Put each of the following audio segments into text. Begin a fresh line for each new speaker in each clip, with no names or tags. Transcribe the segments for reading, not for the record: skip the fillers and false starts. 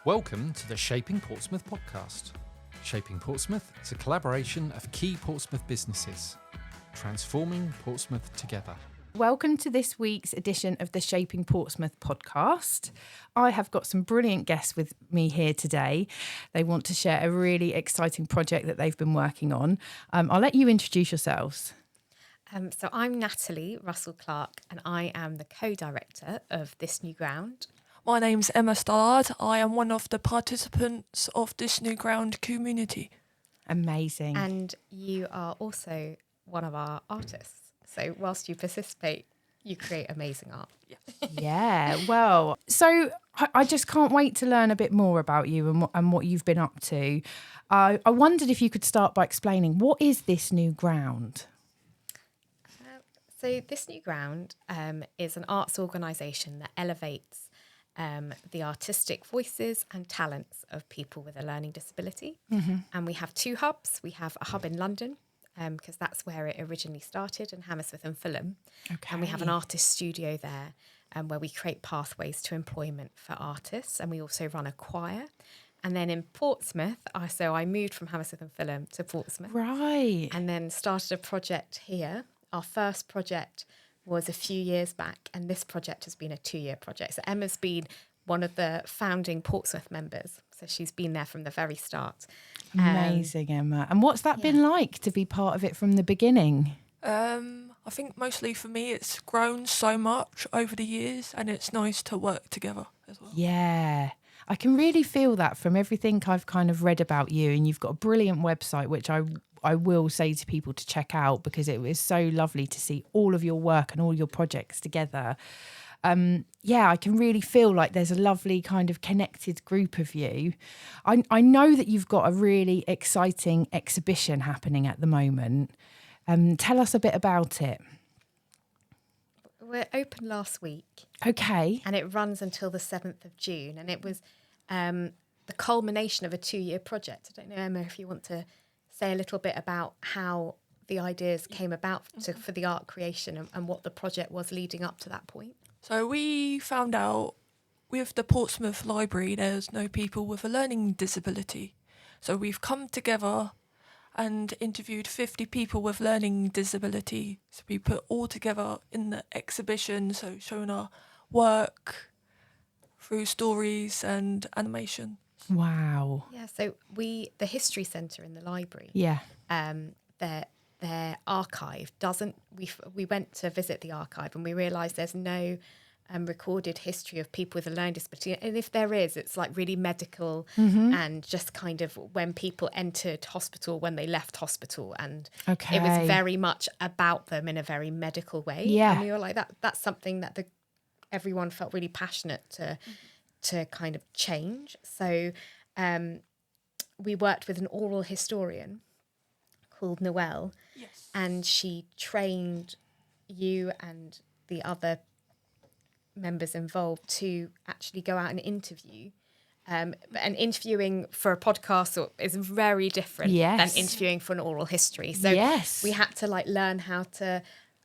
Welcome to the Shaping Portsmouth podcast. Shaping Portsmouth is a collaboration of key Portsmouth businesses, transforming Portsmouth together.
Welcome to this week's edition of the Shaping Portsmouth podcast. I have got some brilliant guests with me here today. They want to share a really exciting project that they've been working on. I'll let you introduce yourselves.
So I'm Nathalie Russell-Clarke and I am the co-director of This New Ground.
My name's Emma Stallard. I am one of the participants of This New Ground community.
Amazing.
And you are also one of our artists. So whilst you participate, you create amazing art.
Yeah, well, so I just can't wait to learn a bit more about you and what you've been up to. I wondered if you could start by explaining, what is This New Ground?
So This New Ground is an arts organisation that elevates the artistic voices and talents of people with a learning disability. Mm-hmm. And we have two hubs. We have a hub in London, because that's where it originally started, in Hammersmith and Fulham. Okay. And we have an artist studio there where we create pathways to employment for artists. And we also run a choir. And then in Portsmouth, I moved from Hammersmith and Fulham to Portsmouth.
Right.
And then started a project here. Our first project was a few years back, and this project has been a 2-year project. So Emma's been one of the founding Portsmouth members. So she's been there from the very start.
Amazing, Emma. And what's that been like to be part of it from the beginning?
I think mostly for me it's grown so much over the years and it's nice to work together as well.
Yeah, I can really feel that from everything I've kind of read about you, and you've got a brilliant website, which I will say to people to check out because it was so lovely to see all of your work and all your projects together. I can really feel like there's a lovely kind of connected group of you. I know that you've got a really exciting exhibition happening at the moment. Tell us a bit about it.
We're open last week.
Okay.
And it runs until the 7th of June. And it was the culmination of a 2-year project. I don't know, Emma, if you want to say a little bit about how the ideas came about for the art creation and what the project was leading up to that point.
So we found out with the Portsmouth Library there's no people with a learning disability. So we've come together and interviewed 50 people with learning disability. So we put all together in the exhibition, so showing our work through stories and animation.
Wow.
Yeah, so the History Centre in the library, their archive doesn't, we went to visit the archive and we realised there's no recorded history of people with a learning disability. And if there is, it's like really medical and just kind of when people entered hospital, when they left hospital. And it was very much about them in a very medical way.
Yeah.
And we were like, that's something that everyone felt really passionate to kind of change. So we worked with an oral historian called Noelle, and she trained you and the other members involved to actually go out and interview. And interviewing for a podcast is very different than interviewing for an oral history. So we had to learn how to,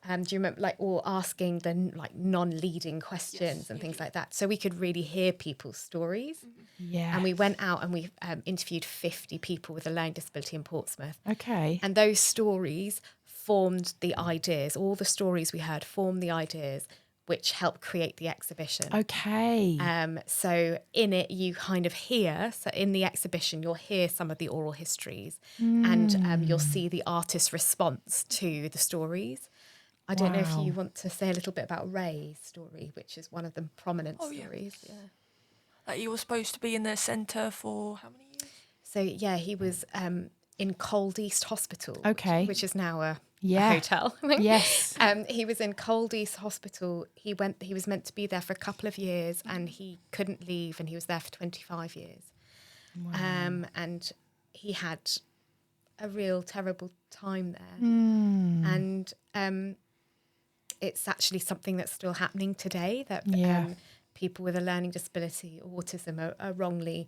do you remember or asking the non-leading questions and things like that, so we could really hear people's stories. Yeah. And we went out and we interviewed 50 people with a learning disability in Portsmouth. Okay. And those stories formed the ideas. All the stories we heard formed the ideas which helped create the exhibition.
Okay.
So in it, you kind of hear, so in the exhibition, you'll hear some of the oral histories and you'll see the artist's response to the stories. I don't know if you want to say a little bit about Ray's story, which is one of the prominent stories. Yeah.
That he was supposed to be in the centre for how many years?
So, he was in Cold East Hospital, which is now a hotel.
Yes.
He was in Cold East Hospital. He was meant to be there for a couple of years and he couldn't leave, and he was there for 25 years. Wow. And he had a real terrible time there. And it's actually something that's still happening today, that people with a learning disability, autism, are wrongly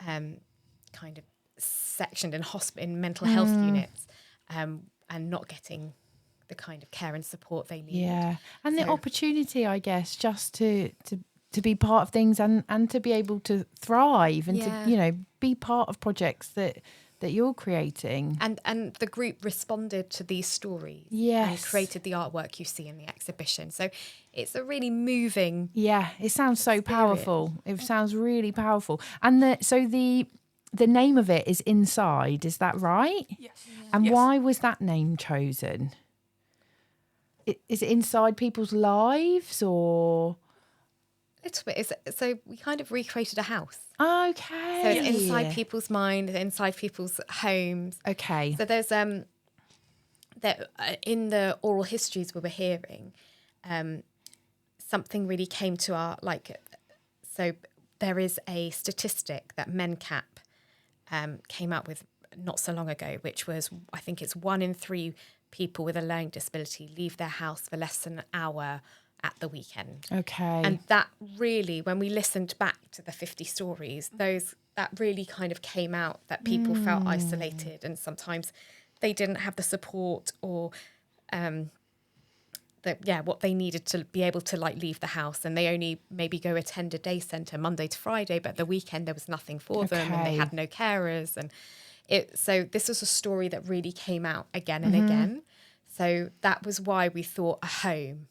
kind of sectioned in mental health units and not getting the kind of care and support they need.
Yeah, and the opportunity, I guess, just to be part of things and to be able to thrive and
Yeah.
to, you know, be part of projects that you're creating.
And the group responded to these stories and
Yes.
created the artwork you see in the exhibition. So it's a really moving.
Yeah, it sounds so
experience.
powerful. It sounds really powerful. And the name of it is Inside, is that right?
Yes.
And
Yes.
why was that name chosen? Is it inside people's lives or?
Little bit. So we kind of recreated a house.
Okay.
So it's inside people's mind, inside people's homes.
Okay.
So there's that in the oral histories we were hearing, something really came to our So there is a statistic that MenCap came up with not so long ago, which was, I think it's 1 in 3 people with a learning disability leave their house for less than an hour at the weekend.
Okay.
And that really, when we listened back to the 50 stories, that really kind of came out that people felt isolated and sometimes they didn't have the support or what they needed to be able to leave the house, and they only maybe go attend a day centre Monday to Friday, but the weekend there was nothing for them and they had no carers. And so this was a story that really came out again and again. So that was why we thought a home.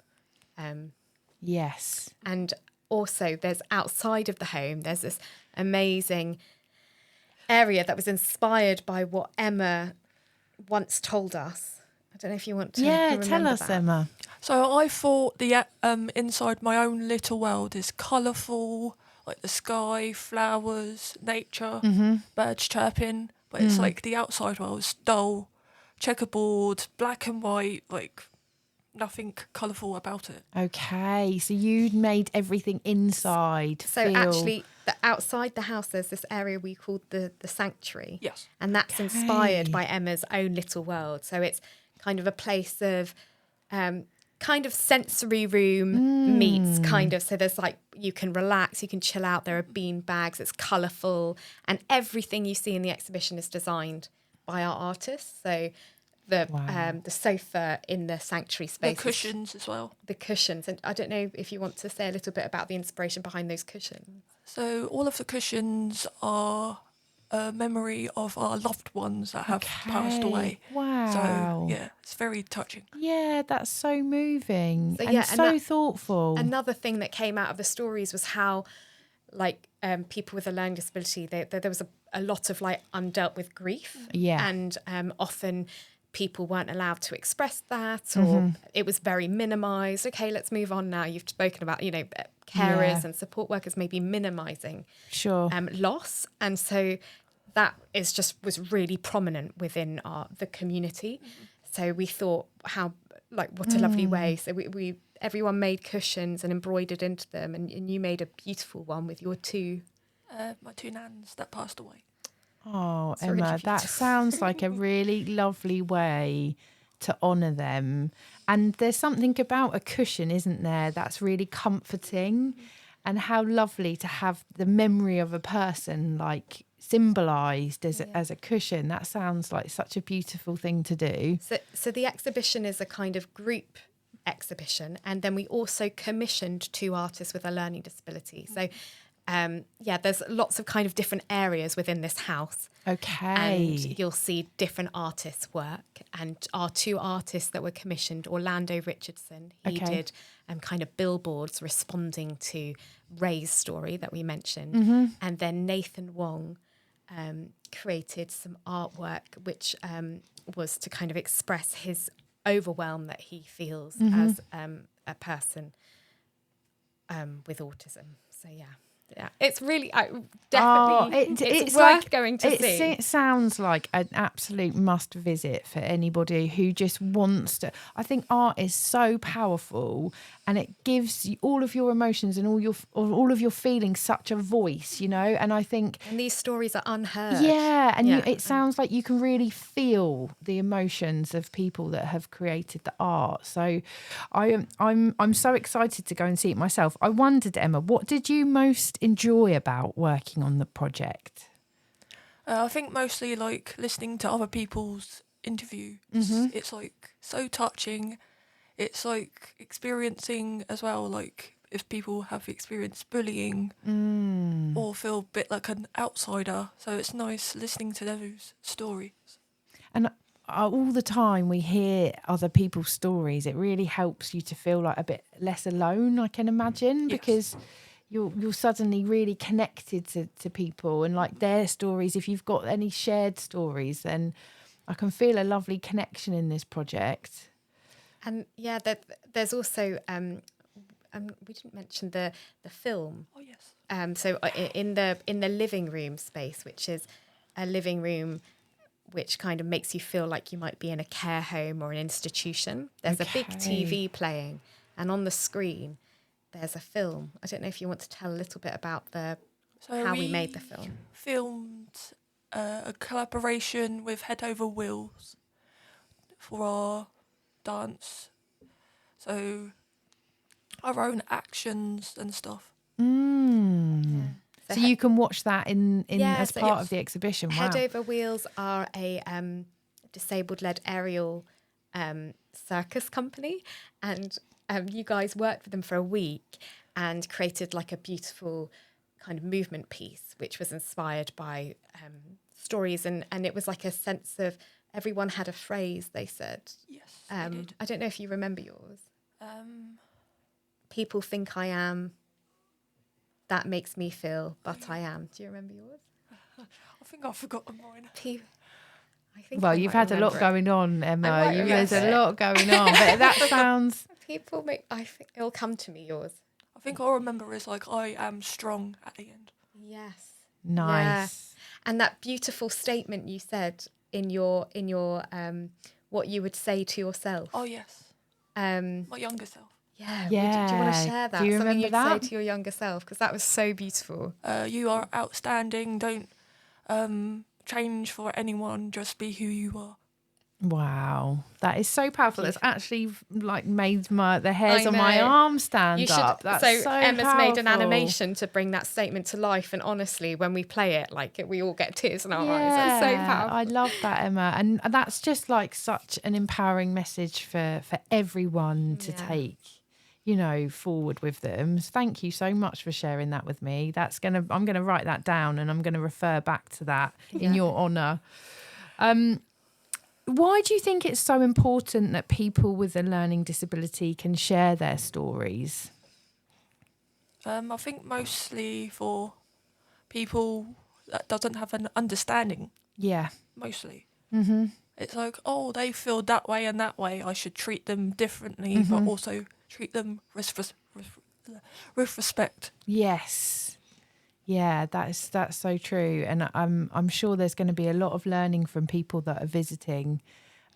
Yes.
And also there's outside of the home, there's this amazing area that was inspired by what Emma once told us. I don't know if you want to
tell us,
that.
Emma.
So I thought the inside my own little world is colourful, like the sky, flowers, nature, birds chirping. But it's like the outside world is dull, checkerboard, black and white, like nothing colourful about it.
Okay, so you made everything inside.
So actually, outside the house, there's this area we called the sanctuary.
Yes.
And that's inspired by Emma's own little world. So it's kind of a place of kind of sensory room meets kind of. So there's you can relax, you can chill out. There are bean bags, it's colourful. And everything you see in the exhibition is designed by our artists. So the sofa in the sanctuary space.
The cushions as well.
The cushions. And I don't know if you want to say a little bit about the inspiration behind those cushions.
So all of the cushions are a memory of our loved ones that have passed away.
Wow.
So, yeah, it's very touching.
Yeah, that's so moving
So,
and so thoughtful.
Another thing that came out of the stories was how, people with a learning disability, there was a lot of, undealt with grief.
Yeah.
And often people weren't allowed to express that, or it was very minimised. Okay, let's move on now. You've spoken about, carers and support workers maybe minimising loss. And so that was really prominent within the community. So we thought what a lovely way. So we everyone made cushions and embroidered into them, and you made a beautiful one with your two.
My 2 nans that passed away.
Oh,
It's really
Emma, that
beautiful.
sounds like a really lovely way to honour them. And there's something about a cushion, isn't there, that's really comforting. And how lovely to have the memory of a person symbolised as a cushion. That sounds like such a beautiful thing to do.
So the exhibition is a kind of group exhibition, and then we also commissioned 2 artists with a learning disability. So there's lots of kind of different areas within this house.
Okay.
And you'll see different artists' work. And our 2 artists that were commissioned, Orlando Richardson, he did kind of billboards responding to Ray's story that we mentioned. And then Nathan Wong created some artwork which was to kind of express his overwhelm that he feels as a person with autism. So, yeah, it's really definitely it's worth going to see.
It sounds like an absolute must visit for anybody who just wants to. I think art is so powerful, and it gives you all of your emotions and all of your feelings such a voice, And I think
these stories are unheard.
Yeah, and it sounds like you can really feel the emotions of people that have created the art. So I'm so excited to go and see it myself. I wondered, Emma, what did you most enjoy about working on the project?
I think mostly listening to other people's interviews. It's so touching. It's experiencing as well if people have experienced bullying or feel a bit like an outsider. So it's nice listening to those stories.
And all the time we hear other people's stories, it really helps you to feel like a bit less alone, I can imagine,
Yes.
because you're suddenly really connected to people and like their stories. If you've got any shared stories, then I can feel a lovely connection in this project.
And yeah, there's also we didn't mention the film.
Oh yes.
So in the living room space, which is a living room which kind of makes you feel like you might be in a care home or an institution. There's a big TV playing, and on the screen there's a film. I don't know if you want to tell a little bit about how we made the film.
Filmed a collaboration with Head Over Wheels for our dance. So our own actions and stuff.
So you can watch that as
so
part of the exhibition. Wow.
Head Over Wheels are a disabled-led aerial circus company, and you guys worked with them for a week and created like a beautiful kind of movement piece, which was inspired by stories, and it was like a sense of everyone had a phrase they said.
Yes, I did.
I don't know if you remember yours. People think I am. That makes me feel, but I am. Do you remember yours?
I think I've forgotten mine.
Well, you've had a lot going on, Emma. There's a lot going on, but that sounds.
People make. I think it'll come to me. Yours.
I think I remember is like I am strong at the end.
Yes.
Nice.
Yeah. And that beautiful statement you said in your what you would say to yourself.
Oh yes.
My
younger self.
Yeah. Do you want to share that?
Do you
Something
remember
you'd
that?
say to your younger self, because that was so beautiful.
You are outstanding. Don't change for anyone. Just be who you are.
Wow, that is so powerful. That's actually like made the hairs on my arm stand up. That's so
Emma's
powerful.
made an animation to bring that statement to life, and honestly, when we play it, like we all get tears in our eyes. It's so powerful.
I love that, Emma, and that's just like such an empowering message for everyone to take, forward with them. So thank you so much for sharing that with me. I'm gonna write that down, and I'm gonna refer back to that in your honour. Why do you think it's so important that people with a learning disability can share their stories?
I think mostly for people that doesn't have an understanding.
Yeah.
Mostly. Mm-hmm. It's like, oh, they feel that way and that way. I should treat them differently, but also treat them with respect.
Yes. Yeah, that's so true. And I'm sure there's going to be a lot of learning from people that are visiting.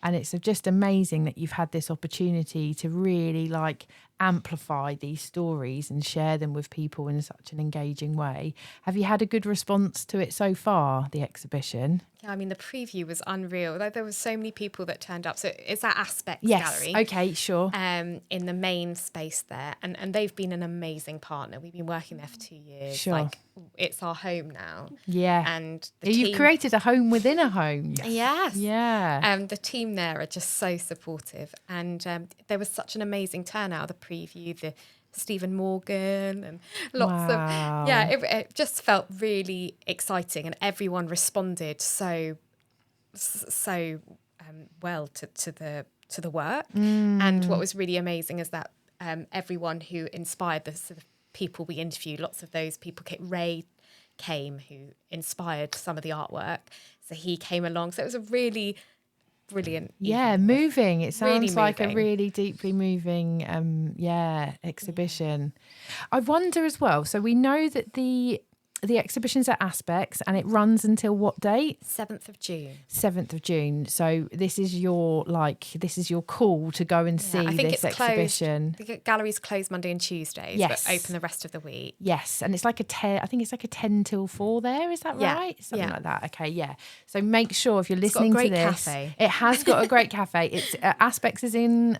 And it's just amazing that you've had this opportunity to really like amplify these stories and share them with people in such an engaging way. Have you had a good response to it so far, the exhibition?
Yeah, I mean, the preview was unreal. Like, there were so many people that turned up. So it's at Aspex Gallery.
Okay, sure.
In the main space there. And they've been an amazing partner. We've been working there for 2 years.
Sure.
Like, it's our home now.
Yeah.
And
you've created a home within a home.
Yes.
Yeah.
The team there are just so supportive. And there was such an amazing turnout, the preview, the Stephen Morgan and lots of it just felt really exciting, and everyone responded so well to the work. And what was really amazing is that everyone who inspired the sort of people we interviewed, lots of those people, Ray came, who inspired some of the artwork, so he came along. So it was a really brilliant evening.
Moving. It sounds
really
like
moving.
a really deeply moving exhibition. I wonder as well, so we know that the exhibition's at Aspex and it runs until what date?
7th of June.
7th of June. So this is your call to go and see
I think
this
it's
exhibition.
Closed. The gallery's closed Monday and Tuesdays,
Yes.
but open the rest of the week.
Yes, and it's like a 10 till 4 there, is that right? Something like that. Okay, yeah. So make sure if you're listening
got a
to
great
this,
cafe.
it has got a great cafe. It's Aspex is in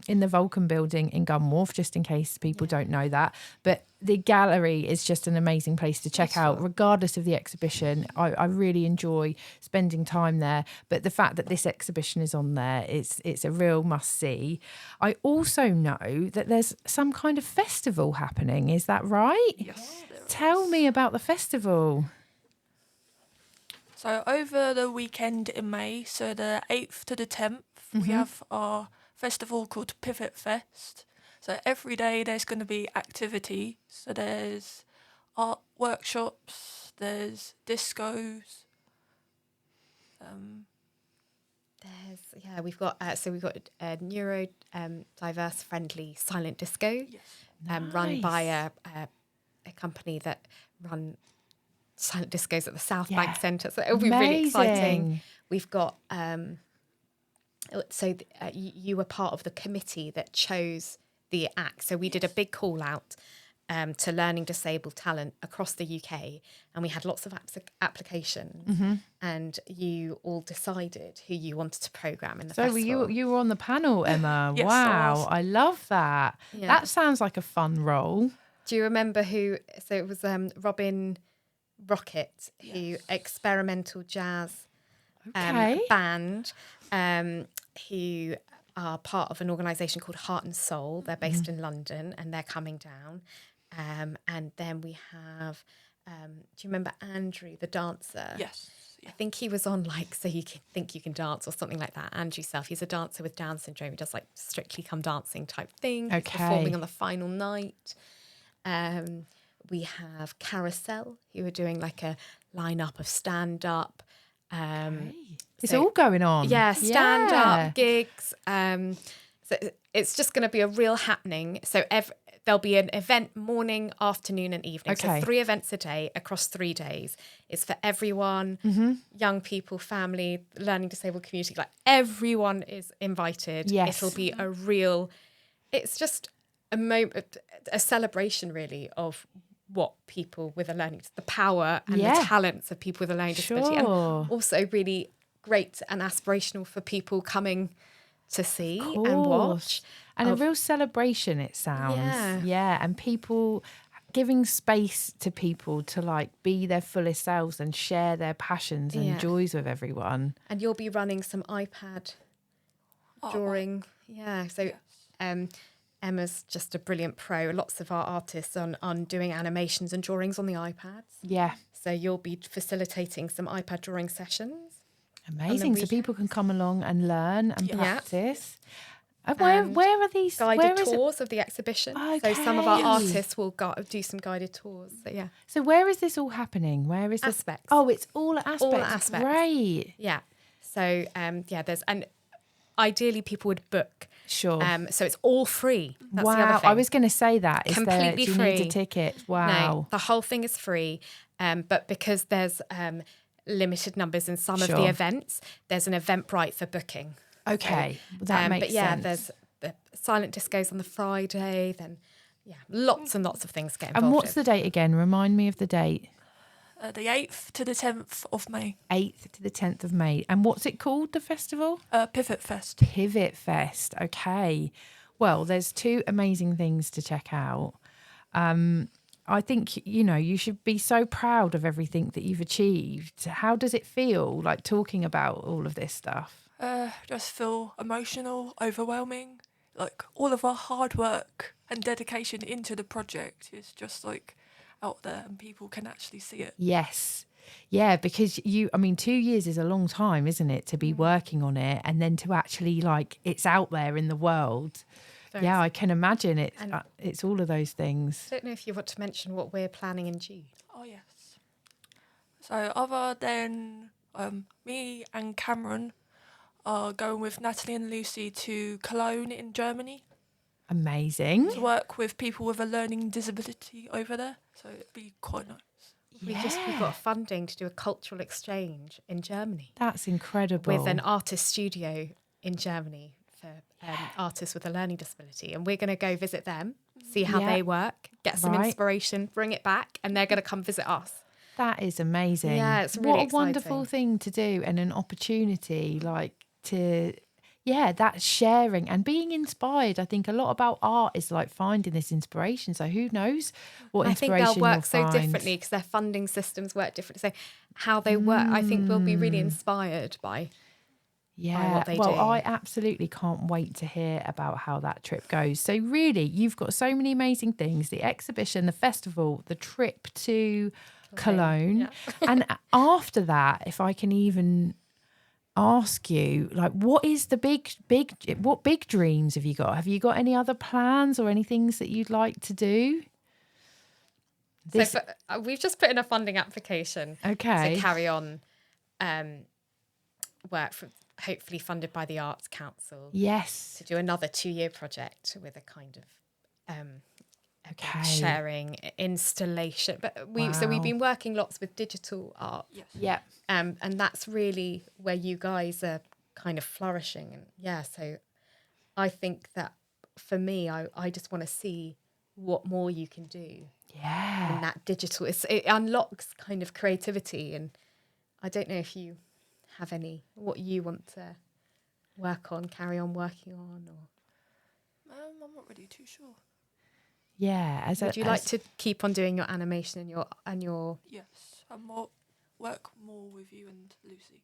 the Vulcan building in Gunwharf, just in case people don't know that. But the gallery is just an amazing place to check out, regardless of the exhibition. I really enjoy spending time there. But the fact that this exhibition is on there, it's a real must-see. I also know that there's some kind of festival happening. Is that right?
Yes.
Tell me about the festival.
So over the weekend in May, so the 8th to the 10th, we have our festival called Pivot Fest. So every day there's going to be activity. So there's art workshops, there's discos.
We've got a neuro diverse friendly silent disco, run by a company that run silent discos at the South Bank Centre. So it'll be really exciting. We've got you were part of the committee that chose the act. So we did a big call out to learning disabled talent across the UK, and we had lots of applications, and you all decided who you wanted to programme in the festival.
So you were on the panel, Emma.
Yes,
wow, I love that.
Yeah.
That sounds like a fun role.
Do you remember who? So it was Robin Rocket, who experimental jazz band, who are part of an organisation called Heart and Soul. They're based in London, and they're coming down. And then we have, do you remember Andrew, the dancer?
Yes.
I think he was on like So You Can Think You Can Dance or something like that. Andrew Self, he's a dancer with Down syndrome. He does like Strictly Come Dancing type thing. He's performing on the final night. We have Carousel, who are doing like a lineup of stand-up.
It's all going on.
Yeah, stand-up gigs. So it's just going to be a real happening. So there'll be an event morning, afternoon and evening. So 3 events a day across 3 days. It's for everyone, young people, family, learning disabled community. Like everyone is invited.
Yes.
It'll be it's just a celebration really of what people with the power and the talents of people with a learning disability. And also really great and aspirational for people coming to see and watch.
And a real celebration, it sounds. Yeah. And people giving space to people to like be their fullest selves and share their passions and joys with everyone.
And you'll be running some iPad drawing. So Emma's just a brilliant pro. Lots of our artists on doing animations and drawings on the iPads. Yeah. So you'll be facilitating some iPad drawing sessions.
Amazing. So people can come along and learn and practice. Where are these
guided tours of the exhibition? Okay. So some of our artists will do some guided tours.
So where is this all happening? Where is this?
Aspex.
Oh, it's all at Aspex.
All at Aspex.
Right.
Yeah. So there's ideally people would book.
Sure.
So it's all free. That's
wow.
The other thing.
I was going to say that.
Completely
do you
free.
Need a ticket? Wow.
No, the whole thing is free. But because there's limited numbers in some of the events, there's an Eventbrite for booking.
Okay. That makes sense.
There's the silent discos on the Friday. Then, lots and lots of things get involved.
And what's the date again? Remind me of the date.
The 8th to the 10th of May.
8th to the 10th of May. And what's it called, the festival?
Pivot Fest.
Pivot Fest. Okay. Well, there's 2 amazing things to check out. I think, you should be so proud of everything that you've achieved. How does it feel, like talking about all of this stuff?
Just feel emotional, overwhelming. Like all of our hard work and dedication into the project is just like out there and people can actually see it.
Yes. Yeah, because 2 years is a long time, isn't it, to be working on it and then to actually it's out there in the world. Yeah, I can imagine it's all of those things.
I don't know if you want to mention what we're planning in June.
Oh, yes. So other than me and Cameron are going with Nathalie and Lucy to Cologne in Germany.
Amazing.
To work with people with a learning disability over there. So it'd be quite nice.
We've got funding to do a cultural exchange in Germany.
That's incredible.
With an artist studio in Germany for artists with a learning disability. And we're going to go visit them, see how they work, get some inspiration, bring it back, and they're going to come visit us.
That is amazing.
Yeah, it's really
What a
exciting.
wonderful thing to do and an opportunity to that sharing and being inspired. I think a lot about art is like finding this inspiration. So who knows what
I think
inspiration
they'll work
you'll
so
find.
differently because their funding systems work differently. So how they work, I think we'll be really inspired by what they
well,
do.
I absolutely can't wait to hear about how that trip goes. So really, you've got so many amazing things: the exhibition, the festival, the trip to Cologne.
Yeah.
And after that, if I can even ask you, like, what is the what big dreams have you got? Have you got any other plans or any things that you'd like to do?
We've just put in a funding application to carry on work hopefully funded by the Arts Council.
Yes.
To do another 2-year project with a kind of sharing installation. But we've been working lots with digital art.
Yes.
Yeah.
And that's really where you guys are kind of flourishing. And so I think that for me, I just want to see what more you can do.
Yeah.
In that digital, it unlocks kind of creativity. And I don't know if you have what you want to work on, carry on working on, or
I'm not really too sure.
Yeah.
Would you like to keep on doing your animation and your?
Yes, and work more with you and Lucy.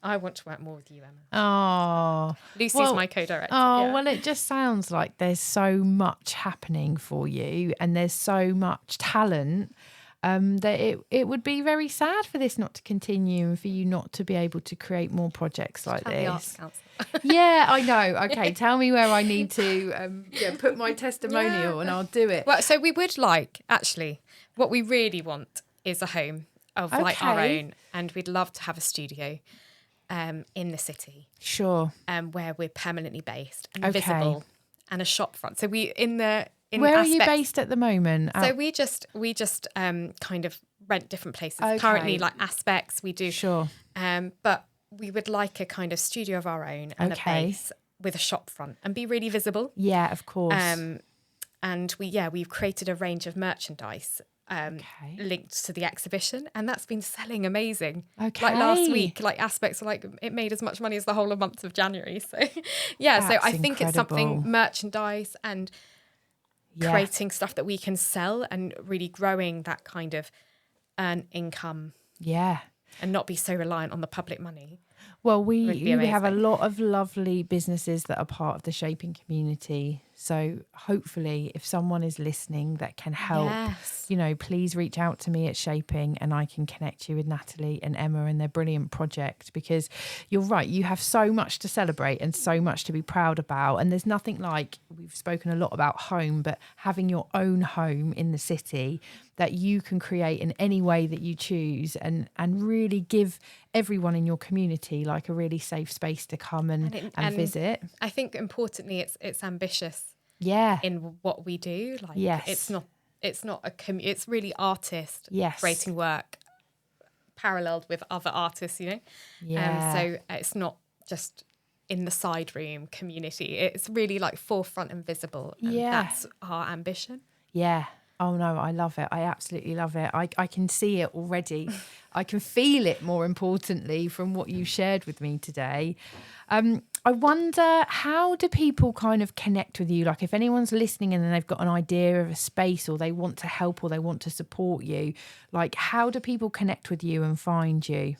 I want to work more with you, Emma.
Oh,
Lucy's my co-director.
Oh, well, it just sounds like there's so much happening for you and there's so much talent that it would be very sad for this not to continue and for you not to be able to create more projects like
Tell the Arts
this.
Council.
Yeah, I know. Okay, tell me where I need to put my testimonial and I'll do it.
Well, so we would like, actually, what we really want is a home of like our own, and we'd love to have a studio in the city.
Sure.
Where we're permanently based and visible, and a shop front. So
where are you based at the moment?
So we just kind of rent different places. Currently, like Aspex, we do.
Sure.
But we would like a kind of studio of our own and a base with a shop front and be really visible.
Yeah, of course.
And we've created a range of merchandise linked to the exhibition, and that's been selling amazing. Like last week, like Aspex, like it made as much money as the whole of month of January. So so I think it's something merchandise and creating stuff that we can sell and really growing that kind of income. Yeah. And not be so reliant on the public money.
Well, we have a lot of lovely businesses that are part of the Shaping community. So hopefully if someone is listening that can help, please reach out to me at Shaping and I can connect you with Nathalie and Emma and their brilliant project, because you're right, you have so much to celebrate and so much to be proud about. And there's nothing like, we've spoken a lot about home, but having your own home in the city that you can create in any way that you choose and really give everyone in your community like a really safe space to come and visit. I
think importantly it's ambitious.
Yeah.
In what we do. Like it's not it's really artist creating work paralleled with other artists, Yeah. So it's not just in the side room community. It's really like forefront and visible. And that's our ambition. Yeah.
Oh no, I love it. I absolutely love it. I can see it already. I can feel it, more importantly, from what you shared with me today. I wonder, how do people kind of connect with you? Like if anyone's listening and then they've got an idea of a space or they want to help or they want to support you, like how do people connect with you and find you?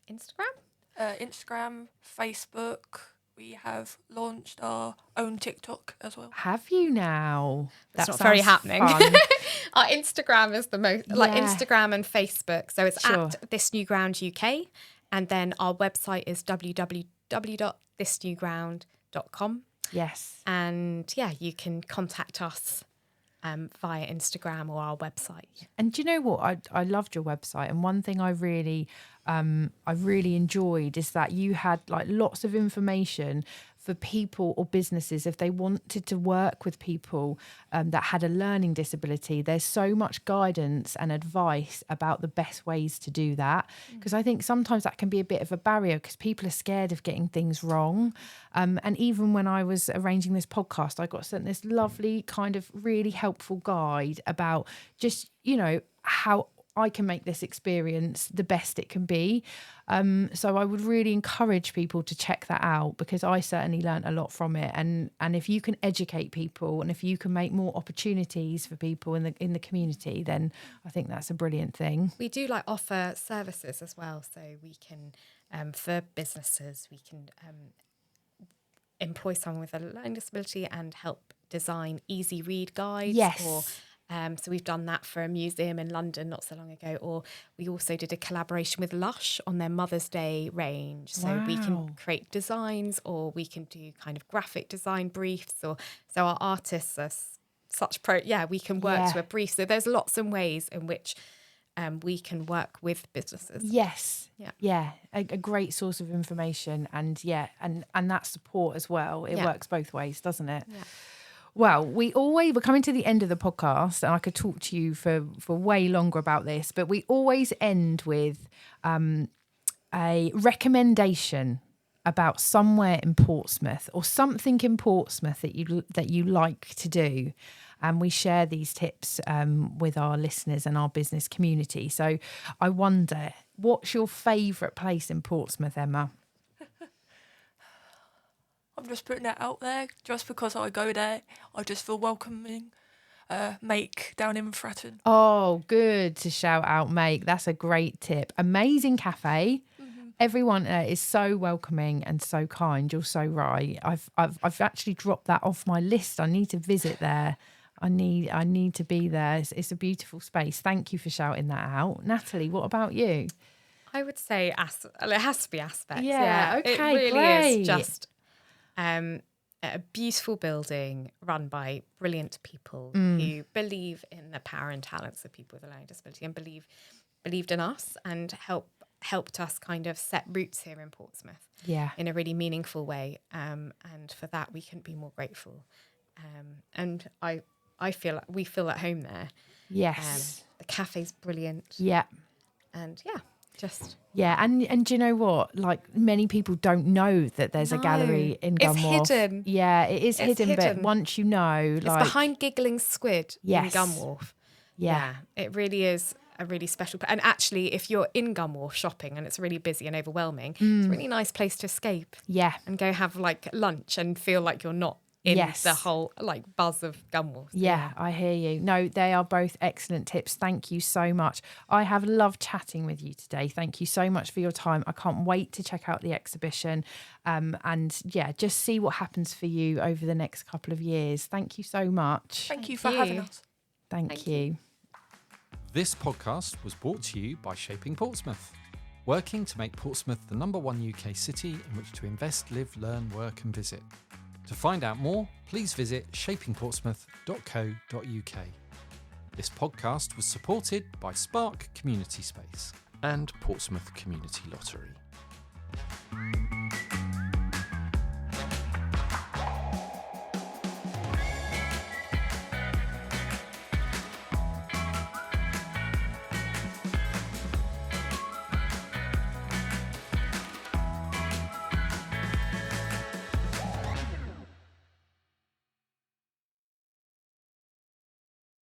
Instagram,
Facebook. We have launched our own TikTok as well.
Have you now?
That's not very happening. Our Instagram is the most, like Instagram and Facebook. So it's at This New Ground UK. And then our website is www.thisnewground.com.
Yes.
And you can contact us via Instagram or our website.
And do you know what? I loved your website. And one thing I really enjoyed is that you had like lots of information for people or businesses if they wanted to work with people that had a learning disability. There's so much guidance and advice about the best ways to do that, because I think sometimes that can be a bit of a barrier because people are scared of getting things wrong. And even when I was arranging this podcast, I got sent this lovely kind of really helpful guide about just, how I can make this experience the best it can be. So I would really encourage people to check that out, because I certainly learnt a lot from it. And if you can educate people, and if you can make more opportunities for people in the community, then I think that's a brilliant thing.
We do offer services as well. So we can, for businesses, we can employ someone with a learning disability and help design easy read guides.
Yes.
Or so we've done that for a museum in London not so long ago. Or we also did a collaboration with Lush on their Mother's Day range. So we can create designs, or we can do kind of graphic design briefs. Or so our artists are such we can work to a brief. So there's lots of ways in which we can work with businesses.
Yes. Yeah. A great source of information, and that support as well. It works both ways, doesn't it? Yeah. Well, we're coming to the end of the podcast, and I could talk to you for way longer about this, but we always end with a recommendation about somewhere in Portsmouth, or something in Portsmouth that you like to do. And we share these tips with our listeners and our business community. So I wonder, what's your favourite place in Portsmouth, Emma?
I'm just putting it out there. Just because I go there, I just feel welcoming. Make down in Fratton.
Oh, good to shout out Make. That's a great tip. Amazing cafe. Mm-hmm. Everyone is so welcoming and so kind. You're so right. I've actually dropped that off my list. I need to visit there. I need to be there. It's a beautiful space. Thank you for shouting that out. Nathalie, what about you?
I would say it has to be Aspex.
Yeah, okay,
it really
great.
is just a beautiful building run by brilliant people who believe in the power and talents of people with a learning disability, and believed in us and helped us kind of set roots here in Portsmouth in a really meaningful way. And for that, we couldn't be more grateful. And I feel we feel at home there.
Yes.
The cafe's brilliant.
Yeah.
And
and do you know what? Like, many people don't know that there's a gallery in Gunwharf.
It's hidden.
Yeah, it is hidden, but once you know,
it's behind Giggling Squid in Gunwharf.
Yeah,
it really is a really special. And actually, if you're in Gunwharf shopping and it's really busy and overwhelming, it's a really nice place to escape.
Yeah,
and go have lunch and feel like you're not in the whole buzz of Gunwharf.
Yeah, I hear you. No, they are both excellent tips. Thank you so much. I have loved chatting with you today. Thank you so much for your time. I can't wait to check out the exhibition and just see what happens for you over the next couple of years. Thank you so much.
Thank you for having us.
Thank you.
This podcast was brought to you by Shaping Portsmouth, working to make Portsmouth the #1 UK city in which to invest, live, learn, work and visit. To find out more, please visit shapingportsmouth.co.uk. This podcast was supported by Spark Community Space and Portsmouth Community Lottery.